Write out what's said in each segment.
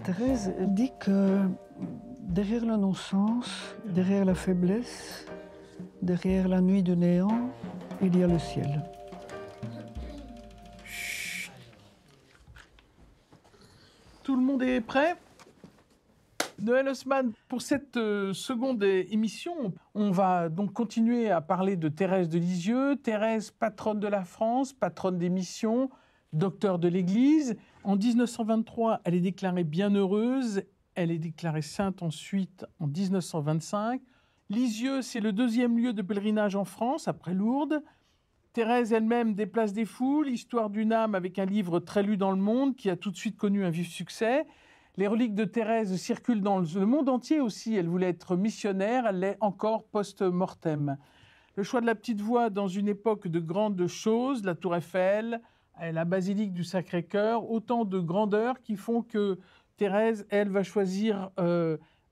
Thérèse dit que derrière le non-sens, derrière la faiblesse, derrière la nuit de néant, il y a le ciel. Chut. Tout le monde est prêt? Noël Haussmann, pour cette seconde émission, on va donc continuer à parler de Thérèse de Lisieux. Thérèse, patronne de la France, patronne des missions, docteur de l'Église. En 1923, elle est déclarée bienheureuse. Elle est déclarée sainte ensuite en 1925. Lisieux, c'est le deuxième lieu de pèlerinage en France, après Lourdes. Thérèse elle-même déplace des foules, histoire d'une âme avec un livre très lu dans le monde qui a tout de suite connu un vif succès. Les reliques de Thérèse circulent dans le monde entier aussi. Elle voulait être missionnaire, elle l'est encore post-mortem. Le choix de la petite voie dans une époque de grandes choses, la Tour Eiffel, la basilique du Sacré-Cœur, autant de grandeurs qui font que Thérèse, elle, va choisir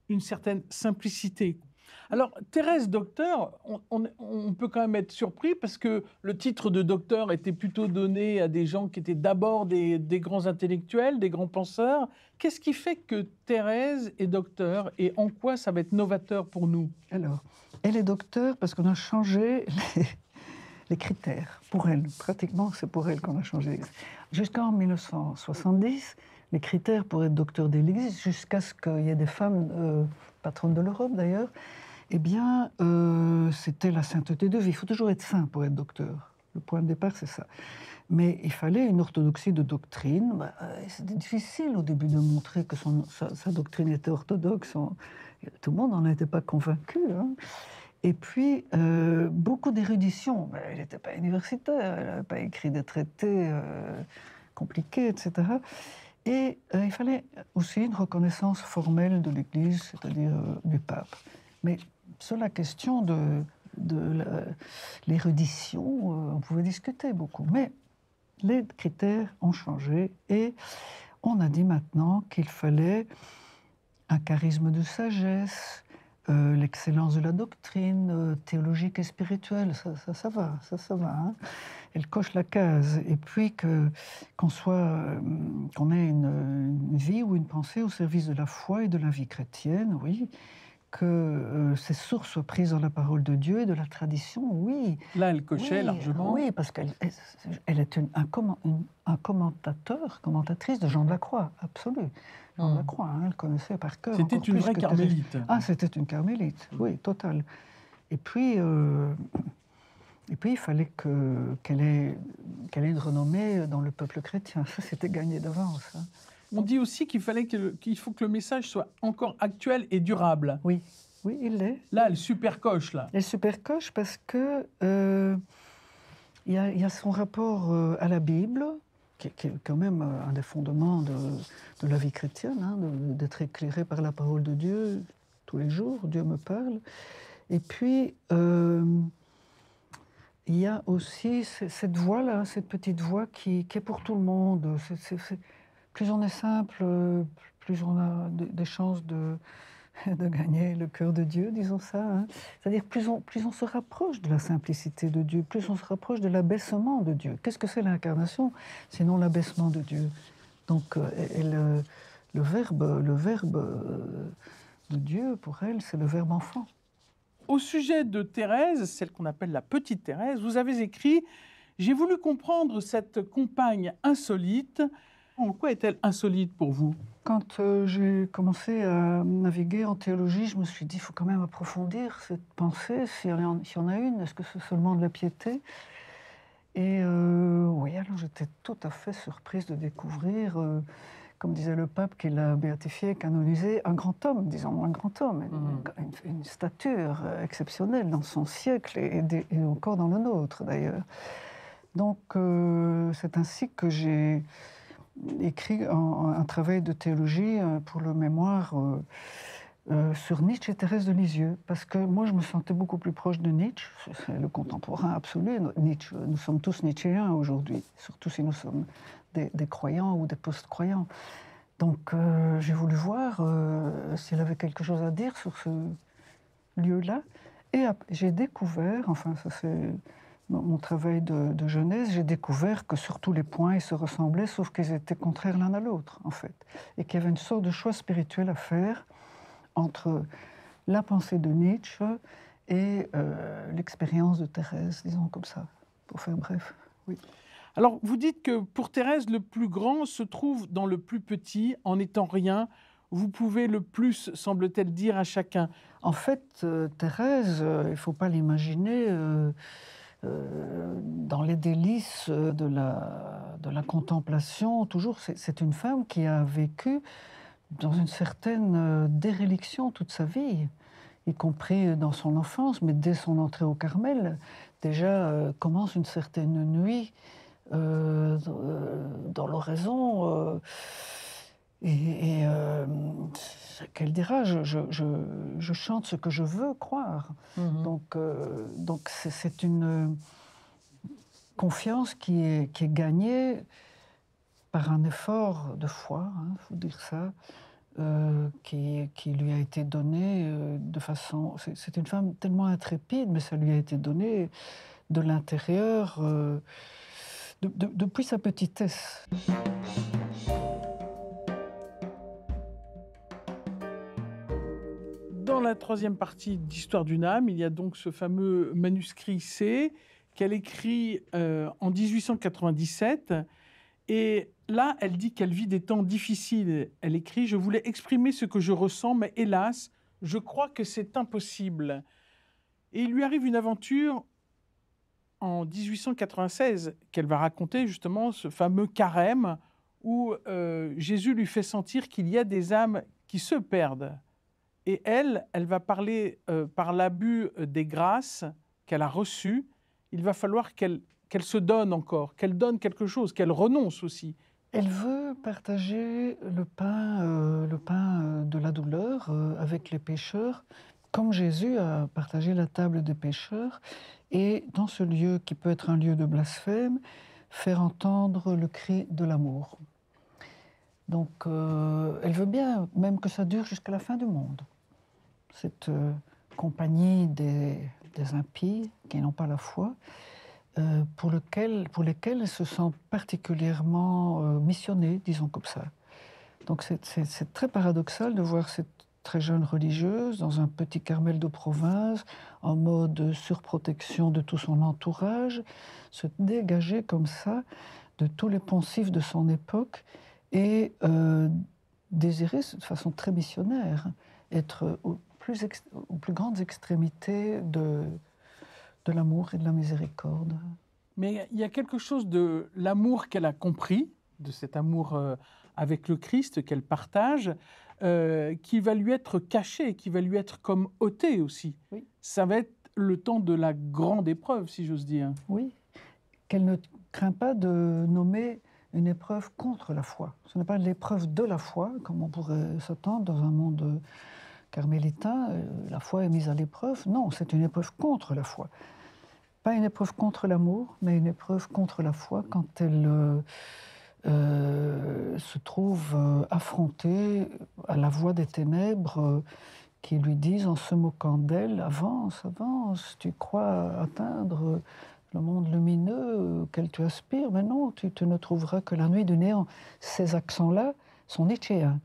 une certaine simplicité. Alors, Thérèse docteur, on peut quand même être surpris parce que le titre de docteur était plutôt donné à des gens qui étaient d'abord des grands intellectuels, des grands penseurs. Qu'est-ce qui fait que Thérèse est docteur et en quoi ça va être novateur pour nous? Alors, elle est docteur parce qu'on a changé les critères pour elle. Pratiquement, c'est pour elle qu'on a changé. Jusqu'en 1970, les critères pour être docteur de l'Église, jusqu'à ce qu'il y ait des femmes patronnes de l'Europe d'ailleurs, eh bien, c'était la sainteté de vie. Il faut toujours être saint pour être docteur. Le point de départ, c'est ça. Mais il fallait une orthodoxie de doctrine. C'était difficile au début de montrer que sa doctrine était orthodoxe. Tout le monde n'en était pas convaincu. Hein. Et puis, beaucoup d'érudition. Elle n'était pas universitaire, elle n'avait pas écrit des traités compliqués, etc. Et il fallait aussi une reconnaissance formelle de l'Église, c'est-à-dire du pape. Mais sur la question de l'érudition, on pouvait discuter beaucoup. Mais les critères ont changé et on a dit maintenant qu'il fallait un charisme de sagesse, l'excellence de la doctrine théologique et spirituelle, ça va. Hein. Elle coche la case. Et puis qu'on ait une vie ou une pensée au service de la foi et de la vie chrétienne, oui. Que ces sources soient prises dans la parole de Dieu et de la tradition, oui. Là, elle cochait largement. Oui, parce qu'elle est un commentatrice de Jean de la Croix, absolu. Jean de la Croix, hein, elle connaissait par cœur. C'était une vraie carmélite. Ah, c'était une carmélite, oui, totale. Et puis, il fallait qu'elle ait une renommée dans le peuple chrétien. Ça, c'était gagné d'avance. Hein. On dit aussi qu'il faut que le message soit encore actuel et durable. Oui, il l'est. Là, elle supercoche, là. Elle supercoche parce que il y a son rapport à la Bible, qui est quand même un des fondements de la vie chrétienne, hein, d'être éclairé par la parole de Dieu tous les jours. Dieu me parle. Et puis, il y a aussi cette voix-là, cette petite voix qui est pour tout le monde. Plus on est simple, plus on a des chances de gagner le cœur de Dieu, disons ça. Hein. C'est-à-dire plus on se rapproche de la simplicité de Dieu, plus on se rapproche de l'abaissement de Dieu. Qu'est-ce que c'est l'incarnation? Sinon l'abaissement de Dieu. Donc le verbe de Dieu, pour elle, c'est le verbe enfant. Au sujet de Thérèse, celle qu'on appelle la petite Thérèse, vous avez écrit « J'ai voulu comprendre cette compagne insolite ». En quoi est-elle insolite pour vous? Quand j'ai commencé à naviguer en théologie, je me suis dit, il faut quand même approfondir cette pensée, s'il y en a une, est-ce que c'est seulement de la piété? Et oui, alors j'étais tout à fait surprise de découvrir, comme disait le pape qui l'a béatifié, canonisé, un grand homme, disons, un grand homme, une stature exceptionnelle dans son siècle et encore dans le nôtre d'ailleurs. Donc c'est ainsi que j'ai écrit un travail de théologie pour le mémoire sur Nietzsche et Thérèse de Lisieux, parce que moi je me sentais beaucoup plus proche de Nietzsche, c'est le contemporain absolu. Nietzsche, nous sommes tous nietzschéens aujourd'hui, surtout si nous sommes des croyants ou des post-croyants. Donc j'ai voulu voir s'il avait quelque chose à dire sur ce lieu-là, et j'ai découvert, enfin ça c'est mon travail de Genèse, j'ai découvert que sur tous les points, ils se ressemblaient, sauf qu'ils étaient contraires l'un à l'autre, en fait. Et qu'il y avait une sorte de choix spirituel à faire entre la pensée de Nietzsche et l'expérience de Thérèse, disons comme ça, pour faire bref. Oui. Alors, vous dites que pour Thérèse, le plus grand se trouve dans le plus petit, en n'étant rien. Vous pouvez le plus, semble-t-elle dire à chacun. En fait, Thérèse, il ne faut pas l'imaginer dans les délices de la contemplation. Toujours, c'est une femme qui a vécu dans une certaine déréliction toute sa vie, y compris dans son enfance, mais dès son entrée au Carmel, déjà commence une certaine nuit dans l'oraison. Qu'elle dira, je chante ce que je veux croire. Donc c'est une confiance qui est gagnée par un effort de foi, faut dire ça, qui lui a été donné de façon... C'est une femme tellement intrépide, mais ça lui a été donné de l'intérieur, depuis sa petitesse. Dans la troisième partie d'Histoire d'une âme, il y a donc ce fameux manuscrit C qu'elle écrit en 1897. Et là, elle dit qu'elle vit des temps difficiles. Elle écrit « Je voulais exprimer ce que je ressens, mais hélas, je crois que c'est impossible. » Et il lui arrive une aventure en 1896 qu'elle va raconter, justement, ce fameux carême où Jésus lui fait sentir qu'il y a des âmes qui se perdent. Et elle va parler par l'abus des grâces qu'elle a reçues. Il va falloir qu'elle se donne encore, qu'elle donne quelque chose, qu'elle renonce aussi. Elle veut partager le pain de la douleur avec les pécheurs, comme Jésus a partagé la table des pécheurs. Et dans ce lieu qui peut être un lieu de blasphème, faire entendre le cri de l'amour. Donc elle veut bien, même que ça dure jusqu'à la fin du monde. Cette compagnie des impies qui n'ont pas la foi, pour lesquels elle se sent particulièrement missionnée, disons comme ça. Donc c'est très paradoxal de voir cette très jeune religieuse dans un petit Carmel de province, en mode surprotection de tout son entourage, se dégager comme ça de tous les poncifs de son époque et désirer de façon très missionnaire, être aux plus grandes extrémités de l'amour et de la miséricorde. Mais il y a quelque chose de l'amour qu'elle a compris, de cet amour avec le Christ qu'elle partage, qui va lui être caché, qui va lui être comme ôté aussi. Oui. Ça va être le temps de la grande épreuve, si j'ose dire. Oui, qu'elle ne craint pas de nommer une épreuve contre la foi. Ce n'est pas l'épreuve de la foi, comme on pourrait s'attendre dans un monde carmélitain, la foi est mise à l'épreuve. Non, c'est une épreuve contre la foi. Pas une épreuve contre l'amour, mais une épreuve contre la foi quand elle se trouve affrontée à la voix des ténèbres qui lui disent, en se moquant d'elle, « Avance, avance, tu crois atteindre le monde lumineux auquel tu aspires, mais non, tu ne trouveras que la nuit du néant. » Ces accents-là sont nietzschéens.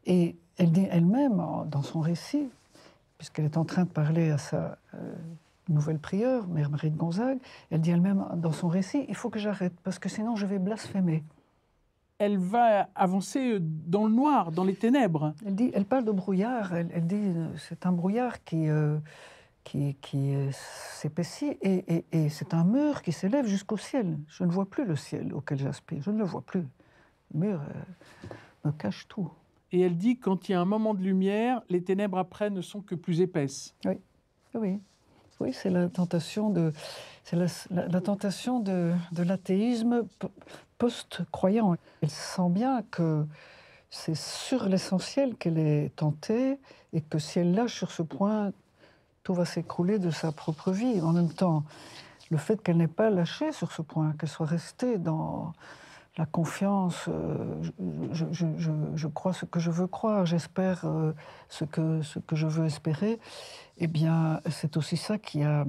Et elle dit elle-même, dans son récit, puisqu'elle est en train de parler à sa nouvelle prieure, Mère Marie de Gonzague, elle dit elle-même dans son récit, il faut que j'arrête, parce que sinon je vais blasphémer. Elle va avancer dans le noir, dans les ténèbres. Elle parle de brouillard, elle dit c'est un brouillard qui s'épaissit et c'est un mur qui s'élève jusqu'au ciel. Je ne vois plus le ciel auquel j'aspire, je ne le vois plus. Le mur me cache tout. Et elle dit, quand il y a un moment de lumière, les ténèbres après ne sont que plus épaisses. Oui, oui. Oui, c'est la tentation de l'athéisme post-croyant. Elle sent bien que c'est sur l'essentiel qu'elle est tentée et que si elle lâche sur ce point, tout va s'écrouler de sa propre vie. En même temps, le fait qu'elle n'ait pas lâché sur ce point, qu'elle soit restée dans la confiance, je crois ce que je veux croire, j'espère ce que je veux espérer, eh bien, c'est aussi ça qui a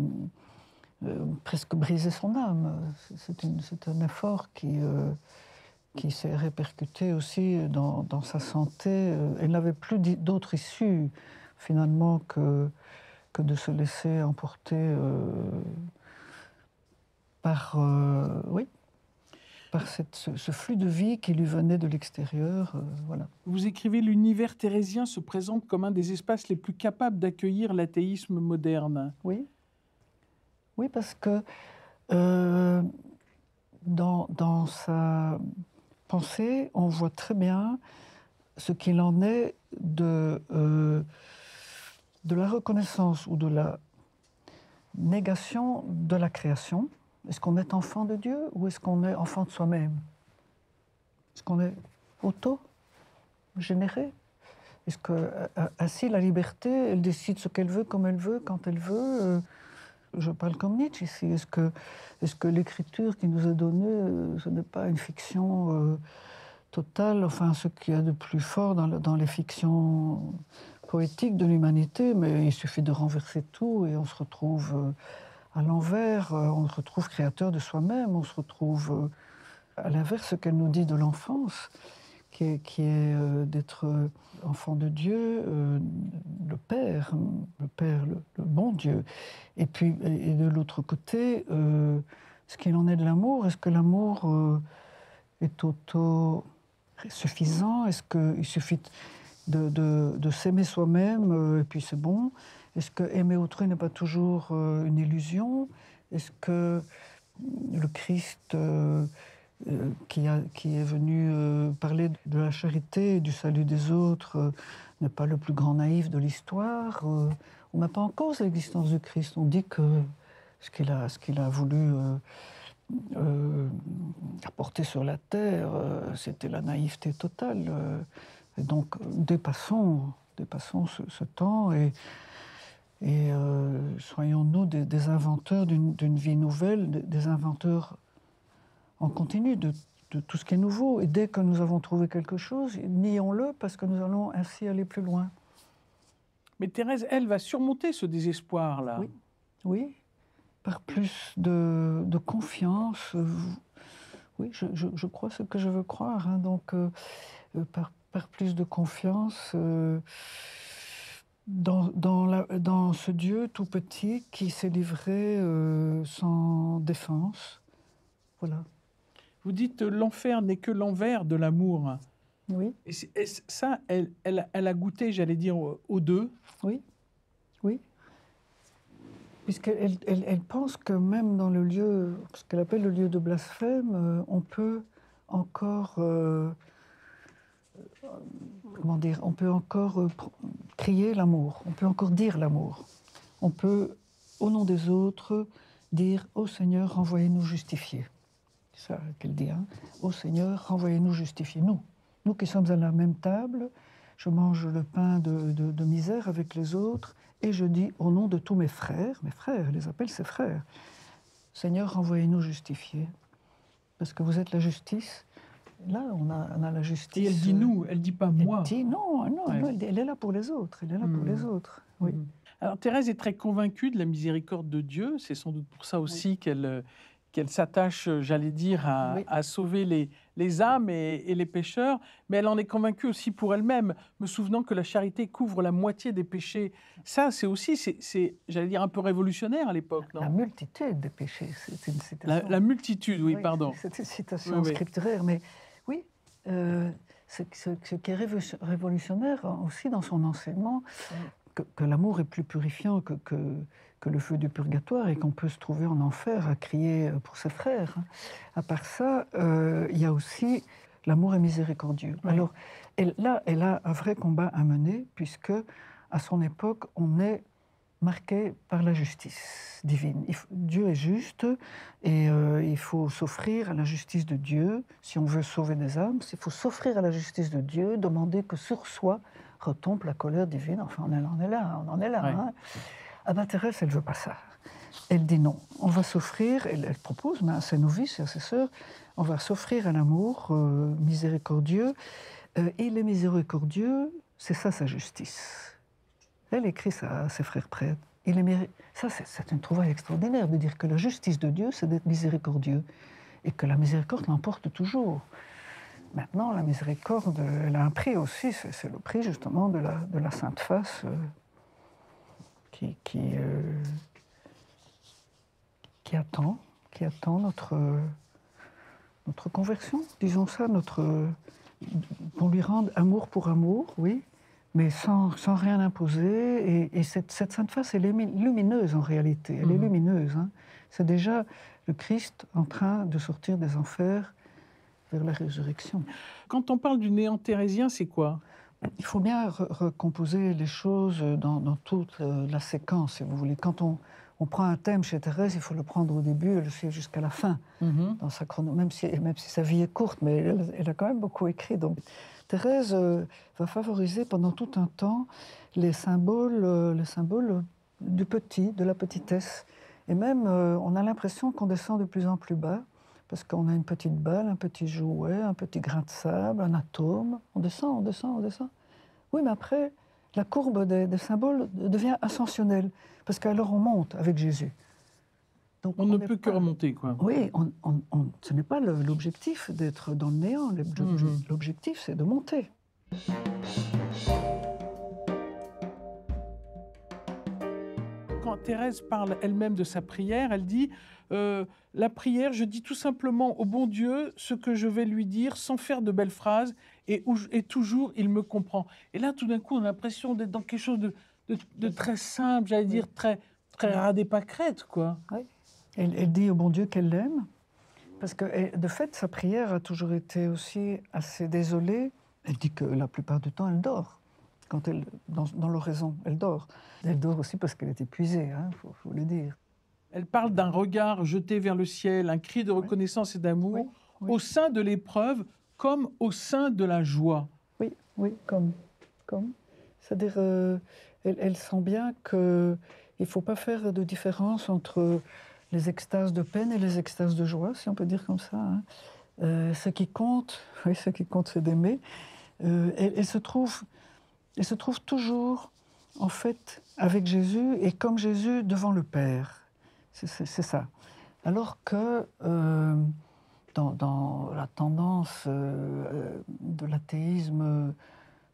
presque briser son âme. C'est un effort qui s'est répercuté aussi dans sa santé. Elle n'avait plus d'autre issue, finalement, que de se laisser emporter oui, par ce flux de vie qui lui venait de l'extérieur. Voilà. Vous écrivez « L'univers thérésien se présente comme un des espaces les plus capables d'accueillir l'athéisme moderne ». Oui. Oui, parce que dans sa pensée, on voit très bien ce qu'il en est de la reconnaissance ou de la négation de la création. Est-ce qu'on est enfant de Dieu ou est-ce qu'on est enfant de soi-même? Est-ce qu'on est auto-généré? Est-ce que, ainsi, la liberté, elle décide ce qu'elle veut, comme elle veut, quand elle veut? Je parle comme Nietzsche ici. Est-ce que l'écriture qui nous est donnée, ce n'est pas une fiction totale? Enfin, ce qu'il y a de plus fort dans les fictions poétiques de l'humanité, mais il suffit de renverser tout et on se retrouve à l'envers, on se retrouve créateur de soi-même, on se retrouve à l'inverse ce qu'elle nous dit de l'enfance, qui est d'être enfant de Dieu, le Père, le bon Dieu. Et puis, et de l'autre côté, ce qu'il en est de l'amour, est-ce que l'amour est auto-suffisant? Est-ce qu'il suffit de s'aimer soi-même et puis c'est bon? Est-ce que aimer autrui n'est pas toujours une illusion? Est-ce que le Christ qui est venu parler de la charité et du salut des autres n'est pas le plus grand naïf de l'histoire? On ne met pas en cause l'existence du Christ. On dit que ce qu'il a voulu apporter sur la terre, c'était la naïveté totale. Et donc, dépassons ce temps et soyons-nous des inventeurs d'une vie nouvelle, des inventeurs en continu de tout ce qui est nouveau. Et dès que nous avons trouvé quelque chose, nions-le parce que nous allons ainsi aller plus loin. Mais Thérèse, elle, va surmonter ce désespoir-là. Oui, oui, par plus de confiance. Oui, je crois ce que je veux croire. Hein, donc, par plus de confiance dans ce Dieu tout petit qui s'est livré sans défense. Voilà. Vous dites l'enfer n'est que l'envers de l'amour. Oui. Et ça, elle a goûté, j'allais dire, aux deux. Oui, oui. Puisqu'elle pense que même dans le lieu, ce qu'elle appelle le lieu de blasphème, on peut encore, comment dire, on peut encore crier l'amour, on peut encore dire l'amour. On peut, au nom des autres, dire « Ô Seigneur, renvoyez-nous justifiés ». C'est ça qu'elle dit. Hein. « Ô Seigneur, renvoyez-nous justifiés ». Nous qui sommes à la même table, je mange le pain de misère avec les autres et je dis au nom de tous mes frères, elle les appelle ses frères, « Seigneur, renvoyez-nous justifiés ». Parce que vous êtes la justice. Là, on a la justice. Et elle dit nous, elle dit pas moi. Elle dit non, ouais. Elle est là pour les autres. Elle est là pour les autres. Oui. Alors Thérèse est très convaincue de la miséricorde de Dieu. C'est sans doute pour ça aussi qu'elle s'attache, j'allais dire, à sauver les âmes et les pécheurs. Mais elle en est convaincue aussi pour elle-même, me souvenant que la charité couvre la moitié des péchés. Ça, c'est aussi, j'allais dire, un peu révolutionnaire à l'époque, non? La multitude des péchés, c'est une citation. La multitude, oui, pardon. C'est une citation scripturaire, mais oui, ce qui est révolutionnaire aussi dans son enseignement, que l'amour est plus purifiant que le feu du purgatoire et qu'on peut se trouver en enfer à crier pour ses frères. À part ça, il y a aussi l'amour est miséricordieux. Oui. Alors, elle a un vrai combat à mener, puisque à son époque, on est marqué par la justice divine. Dieu est juste et il faut s'offrir à la justice de Dieu. Si on veut sauver des âmes, il faut s'offrir à la justice de Dieu, demander que sur soi retombe la colère divine. Enfin, on en est là. Oui. Hein. Ah ben, Thérèse, elle ne veut pas ça. Elle dit non, on va s'offrir, elle propose à ses novices et à ses sœurs, on va s'offrir à l'amour miséricordieux. Et les miséricordieux, c'est ça sa justice. Elle écrit ça à ses frères prêtres. Ça, c'est une trouvaille extraordinaire de dire que la justice de Dieu, c'est d'être miséricordieux et que la miséricorde l'emporte toujours. Maintenant, la miséricorde, elle a un prix aussi, c'est le prix justement de la sainte face qui attend notre conversion, disons ça, qu'on lui rende amour pour amour, oui, mais sans rien imposer. Et cette sainte face, elle est lumineuse en réalité, elle est lumineuse. Hein. C'est déjà le Christ en train de sortir des enfers vers la résurrection. Quand on parle du néant thérésien, c'est quoi? Il faut bien recomposer les choses dans toute la séquence, si vous voulez. Quand on prend un thème chez Thérèse, il faut le prendre au début et le suivre jusqu'à la fin, dans sa même si sa vie est courte, mais elle a quand même beaucoup écrit. Donc, Thérèse va favoriser pendant tout un temps les symboles du petit, de la petitesse. Et même, on a l'impression qu'on descend de plus en plus bas, parce qu'on a une petite balle, un petit jouet, un petit grain de sable, un atome. On descend, on descend, on descend. Oui, mais après, la courbe des symboles devient ascensionnelle, parce qu'alors on monte avec Jésus. Donc on ne peut que remonter, quoi. Oui, ce n'est pas l'objectif d'être dans le néant. L'objectif, c'est de monter. Quand Thérèse parle elle-même de sa prière, elle dit la prière, je dis tout simplement au bon Dieu ce que je vais lui dire sans faire de belles phrases et toujours il me comprend. Et là, tout d'un coup, on a l'impression d'être dans quelque chose de très simple, j'allais dire très ras et pâquerette, quoi. Oui. Elle dit au bon Dieu qu'elle l'aime, parce que de fait, sa prière a toujours été aussi assez désolée. Elle dit que la plupart du temps, elle dort. Quand dans l'oraison, elle dort. Elle dort aussi parce qu'elle est épuisée, hein, faut le dire. Elle parle d'un regard jeté vers le ciel, un cri de reconnaissance et d'amour, au sein de l'épreuve comme au sein de la joie. Oui, comme. C'est-à-dire, elle sent bien qu'il ne faut pas faire de différence entre les extases de peine et les extases de joie, si on peut dire comme ça. Hein. Ce qui compte, c'est d'aimer. Elle se trouve toujours, en fait, avec Jésus et comme Jésus devant le Père. C'est ça. Alors que dans la tendance de l'athéisme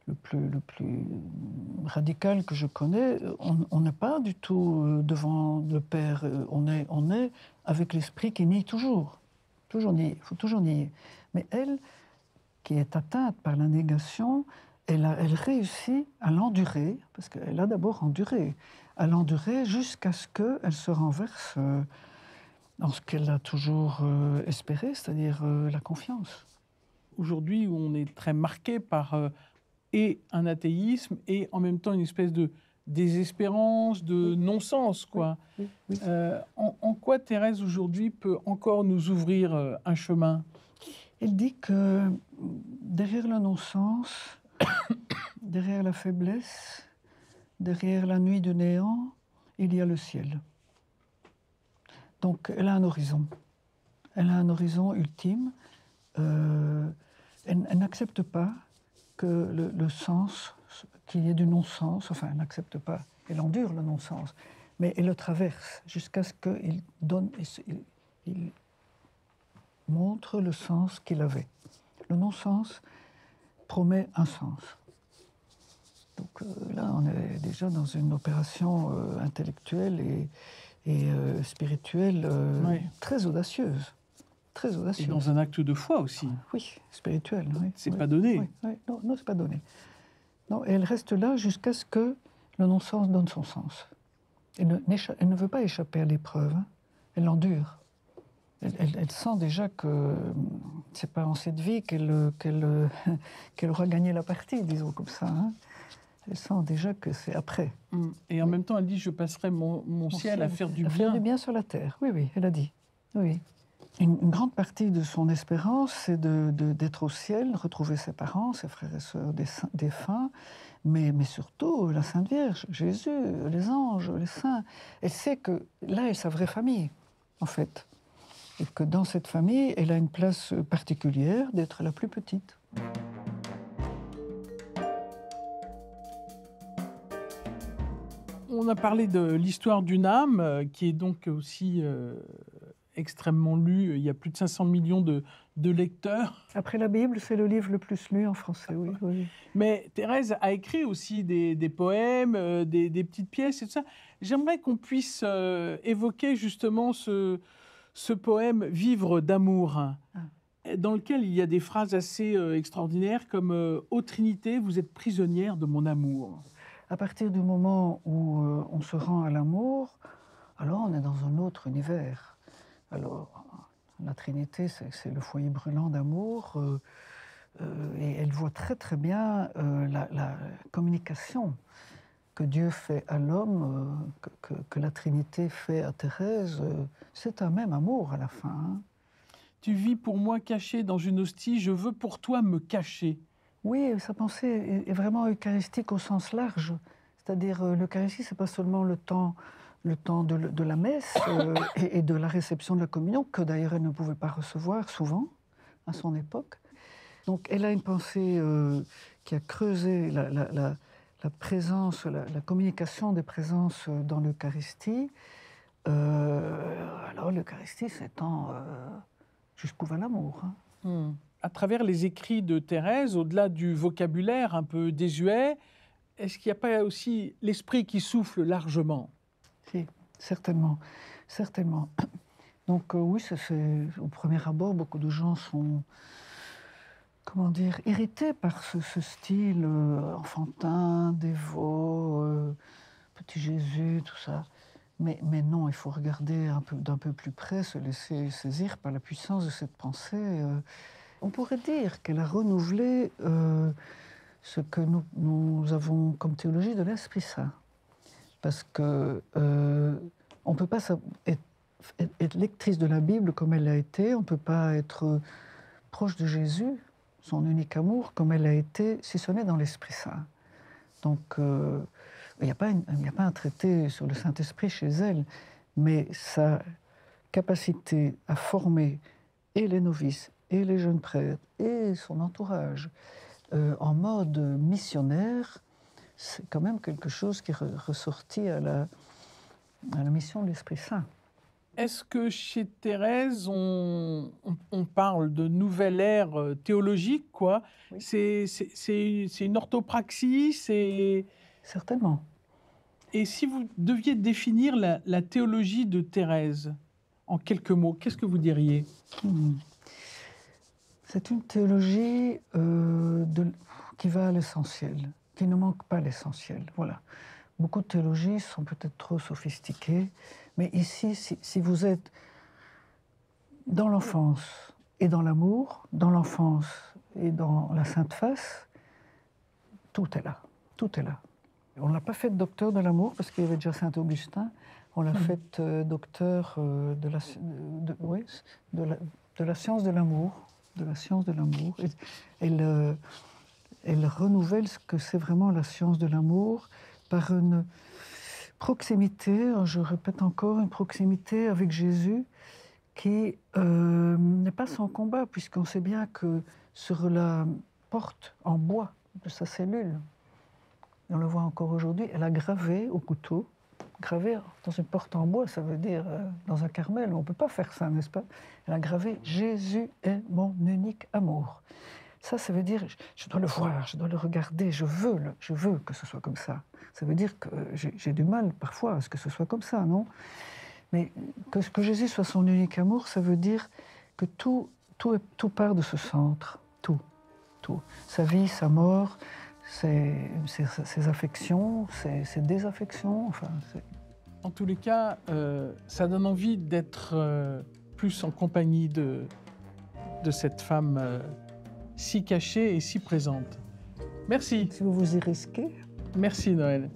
le plus radical que je connais, on n'est pas du tout devant le Père. On est avec l'Esprit qui nie toujours. Toujours nier. Il faut toujours nier. Mais elle, qui est atteinte par la négation, elle réussit à l'endurer, parce qu'elle a d'abord enduré, à l'endurer jusqu'à ce qu'elle se renverse dans ce qu'elle a toujours espéré, c'est-à-dire la confiance. Aujourd'hui, on est très marqué par et un athéisme et en même temps une espèce de désespérance, de non-sens, quoi. Oui. En quoi Thérèse aujourd'hui peut encore nous ouvrir un chemin? Elle dit que derrière le non-sens, derrière la faiblesse, derrière la nuit du néant, il y a le ciel. Donc elle a un horizon. Elle a un horizon ultime. Elle n'accepte pas que le sens, qu'il y ait du non-sens, enfin elle n'accepte pas, elle endure le non-sens, mais elle le traverse jusqu'à ce qu'il donne, il montre le sens qu'il avait. Le non-sens promet un sens. Donc là, on est déjà dans une opération intellectuelle et spirituelle très audacieuse. Très audacieuse. Et dans un acte de foi aussi. Oui, spirituel. Oui, c'est pas donné. Oui. Non, c'est pas donné. Non, et elle reste là jusqu'à ce que le non-sens donne son sens. Elle ne veut pas échapper à l'épreuve. Hein. Elle l'endure. Elle sent déjà que c'est pas en cette vie qu'elle aura gagné la partie, disons comme ça. Hein. Elle sent déjà que c'est après. Et en même temps, elle dit « Je passerai mon ciel à faire du bien ». À faire du bien sur la terre. Oui, elle a dit. Oui. Une grande partie de son espérance, c'est d'être au ciel, retrouver ses parents, ses frères et sœurs défunts, mais surtout la Sainte Vierge, Jésus, les anges, les saints. Elle sait que là est sa vraie famille, en fait. Et que dans cette famille, elle a une place particulière d'être la plus petite. On On a parlé de l'histoire d'une âme, qui est donc aussi extrêmement lue. Il y a plus de 500 millions de lecteurs. Après la Bible, c'est le livre le plus lu en français, oui. Oui. Mais Thérèse a écrit aussi des poèmes, des petites pièces et tout ça. J'aimerais qu'on puisse évoquer justement ce poème « Vivre d'amour », dans lequel il y a des phrases assez extraordinaires comme « Ô Trinité, vous êtes prisonnière de mon amour ». À partir du moment où on se rend à l'amour, alors on est dans un autre univers. Alors, la Trinité, c'est le foyer brûlant d'amour, et elle voit très très bien la communication que Dieu fait à l'homme, que la Trinité fait à Thérèse. C'est un même amour à la fin. Hein. Tu vis pour moi caché dans une hostie, je veux pour toi me cacher. Oui, sa pensée est vraiment eucharistique au sens large. C'est-à-dire, l'Eucharistie, ce n'est pas seulement le temps de la messe et de la réception de la communion, que d'ailleurs elle ne pouvait pas recevoir souvent à son époque. Donc elle a une pensée qui a creusé la présence, la communication des présences dans l'Eucharistie. Alors l'Eucharistie s'étend jusqu'où va l'amour. Hein. À travers les écrits de Thérèse, au-delà du vocabulaire un peu désuet, est-ce qu'il n'y a pas aussi l'esprit qui souffle largement? Si, certainement, certainement. Donc oui, au premier abord, beaucoup de gens sont, comment dire, irrités par ce style enfantin, dévot, petit Jésus, tout ça. Mais non, il faut regarder d'un peu plus près, se laisser saisir par la puissance de cette pensée. On pourrait dire qu'elle a renouvelé ce que nous avons comme théologie de l'Esprit Saint. Parce que on ne peut pas être lectrice de la Bible comme elle l'a été, on ne peut pas être proche de Jésus, son unique amour, comme elle l'a été, si ce n'est dans l'Esprit Saint. Donc, il n'y a pas un traité sur le Saint-Esprit chez elle, mais sa capacité à former et les novices, et les jeunes prêtres, et son entourage, en mode missionnaire, c'est quand même quelque chose qui est ressorti à la mission de l'Esprit Saint. Est-ce que chez Thérèse, on parle de nouvelle ère théologique, quoi? Oui. C'est une orthopraxie, c'est... Certainement. Et si vous deviez définir la théologie de Thérèse en quelques mots, qu'est-ce que vous diriez? C'est une théologie qui va à l'essentiel, qui ne manque pas l'essentiel. Voilà. Beaucoup de théologies sont peut-être trop sophistiquées, mais ici, si vous êtes dans l'enfance et dans l'amour, dans l'enfance et dans la Sainte Face, tout est là. Tout est là. On ne l'a pas fait docteur de l'amour parce qu'il y avait déjà Saint-Augustin. On l'a fait docteur de la science de l'amour. De la science de l'amour. Elle renouvelle ce que c'est vraiment la science de l'amour par une proximité, je répète encore, une proximité avec Jésus qui n'est pas sans combat, puisqu'on sait bien que sur la porte en bois de sa cellule, on le voit encore aujourd'hui, elle a gravé au couteau, gravé dans une porte en bois, ça veut dire dans un Carmel, on ne peut pas faire ça, n'est-ce pas? Elle a gravé « Jésus est mon unique amour ». Ça veut dire, je dois le voir, je dois le regarder, je veux que ce soit comme ça. Ça veut dire que j'ai du mal parfois à ce que ce soit comme ça, non? Mais que Jésus soit son unique amour, ça veut dire que tout part de ce centre, tout. Sa vie, sa mort, ses affections, ses désaffections, enfin... En tous les cas, ça donne envie d'être plus en compagnie de cette femme si cachée et si présente. Merci. Si vous vous y risquez. Merci Noël.